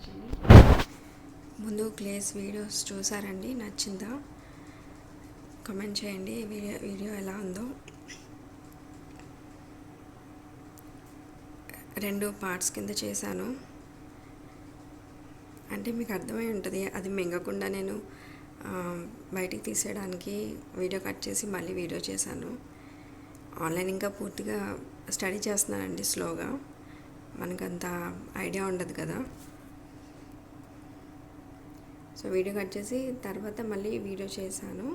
చేయండి. ముందు క్లేస్ వీడియోస్ చూసారండి, నచ్చిందా? కామెంట్ చేయండి వీడియో ఎలా ఉందో. 2 పార్ట్స్ కింద చేశాను. అంటే మీకు అర్థమై ఉంటుంది, అది మింగకుండా నేను బయటికి తీసేయడానికి వీడియో కట్ చేసి మళ్ళీ వీడియో చేశాను. ఆన్లైన్ ఇంకా పూర్తిగా స్టడీ చేస్తున్నానండి, స్లోగా. మనకంత ఐడియా ఉండదు కదా. సో వీడియో కట్ చేసి తర్వాత మళ్ళీ వీడియో చేశాను,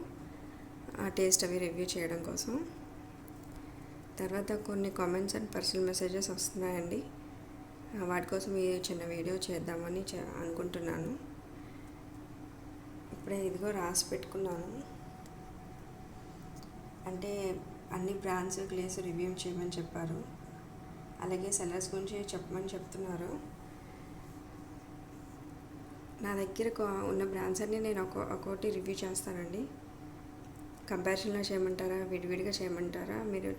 ఆ టేస్ట్ అవి రివ్యూ చేయడం కోసం. తర్వాత కొన్ని కామెంట్స్ అండ్ పర్సనల్ మెసేజెస్ వస్తున్నాయండి, వాటి కోసం ఈ చిన్న వీడియో చేద్దామని అనుకుంటున్నాను. ఇప్పుడే ఇదిగో రాసి పెట్టుకున్నాను. అంటే అన్ని బ్రాండ్స్ గ్లేస్ రివ్యూ చేయమని చెప్పారు, అలాగే సెల్లర్స్ గురించి చెప్పమని చెప్తున్నారు. నా దగ్గర ఉన్న బ్రాండ్స్ అన్నీ నేను ఒక్కొక్కటి రివ్యూ చేస్తానండి. కంపారిజన్లో చేయమంటారా, విడివిడిగా చేయమంటారా? మీరు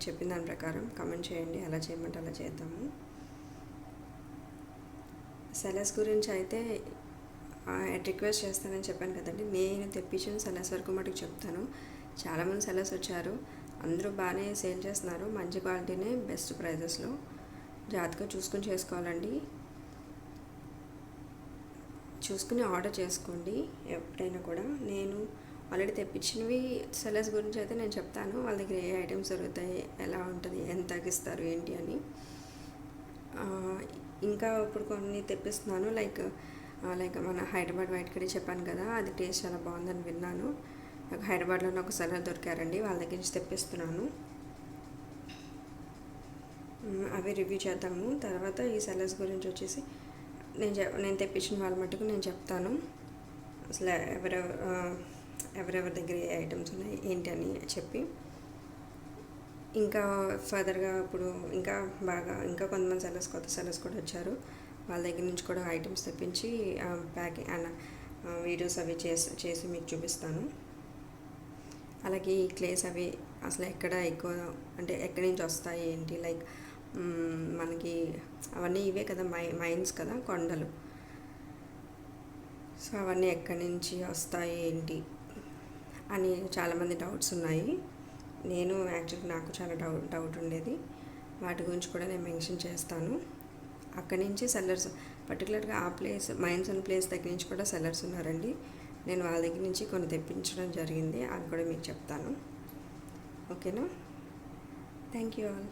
చెప్పిన దాని ప్రకారం కామెంట్ చేయండి, అలా చేయమంటే అలా చేద్దాము. సెల్లర్స్ గురించి అయితే రిక్వెస్ట్ చేస్తానని చెప్పాను కదండి. నేను తెప్పించిన సెల్లర్స్ వరకు మటుకు చెప్తాను. చాలామంది సెల్లర్స్ వచ్చారు, అందరూ బాగానే సేల్ చేస్తున్నారు, మంచి క్వాలిటీనే, బెస్ట్ ప్రైజెస్లో. జాగ్రత్తగా చూసుకుని చేసుకోవాలండి, చూసుకుని ఆర్డర్ చేసుకోండి ఎప్పుడైనా కూడా. నేను ఆల్రెడీ తెప్పించినవి సెల్లర్స్ గురించి అయితే నేను చెప్తాను, వాళ్ళ దగ్గర ఏ ఐటమ్స్ దొరుకుతాయి, ఎలా ఉంటుంది, ఎంత తగ్గిస్తారు ఏంటి అని. ఇంకా ఇప్పుడు కొన్ని తెప్పిస్తున్నాను, లైక్ మన హైదరాబాద్ వైట్ కర్రీ చెప్పాను కదా, అది టేస్ట్ చాలా బాగుందని విన్నాను. నాకు హైదరాబాద్లోనే ఒక సెల్లర్ దొరికారండి, వాళ్ళ దగ్గర నుంచి తెప్పిస్తున్నాను. అవి రివ్యూ చేద్దాము. తర్వాత ఈ సెల్లర్స్ గురించి వచ్చేసి నేను తెప్పించిన వాళ్ళ మటుకు నేను చెప్తాను, అసలు ఎవరెవరి దగ్గర ఏ ఐటమ్స్ ఉన్నాయి ఏంటి అని చెప్పి. ఇంకా ఫర్దర్గా ఇప్పుడు ఇంకా కొంతమంది కొత్త సెల్లర్స్ కూడా వచ్చారు, వాళ్ళ దగ్గర నుంచి కూడా ఐటమ్స్ తెప్పించి ప్యాకింగ్ అండ్ వీడియోస్ అవి చేసి మీకు చూపిస్తాను. అలాగే ఈ క్లేస్ అవి అసలు ఎక్కడ ఎక్కువ, అంటే ఎక్కడి నుంచి వస్తాయి ఏంటి, లైక్ మనకి అవన్నీ ఇవే కదా, మైన్స్ కదా, కొండలు. సో అవన్నీ ఎక్కడి నుంచి వస్తాయి ఏంటి అని చాలామంది డౌట్స్ ఉన్నాయి. నాకు చాలా డౌట్ ఉండేది, వాటి గురించి కూడా నేను మెన్షన్ చేస్తాను. అక్కడి నుంచి సెల్లర్స్, పర్టికులర్గా ఆ ప్లేస్ మైన్స్ అండ్ ప్లేస్ దగ్గర నుంచి కూడా సెల్లర్స్ ఉన్నారండి. నేను వాళ్ళ దగ్గర నుంచి కొన్ని తెప్పించడం జరిగింది, అవి కూడా మీకు చెప్తాను. ఓకేనా? Thank you all.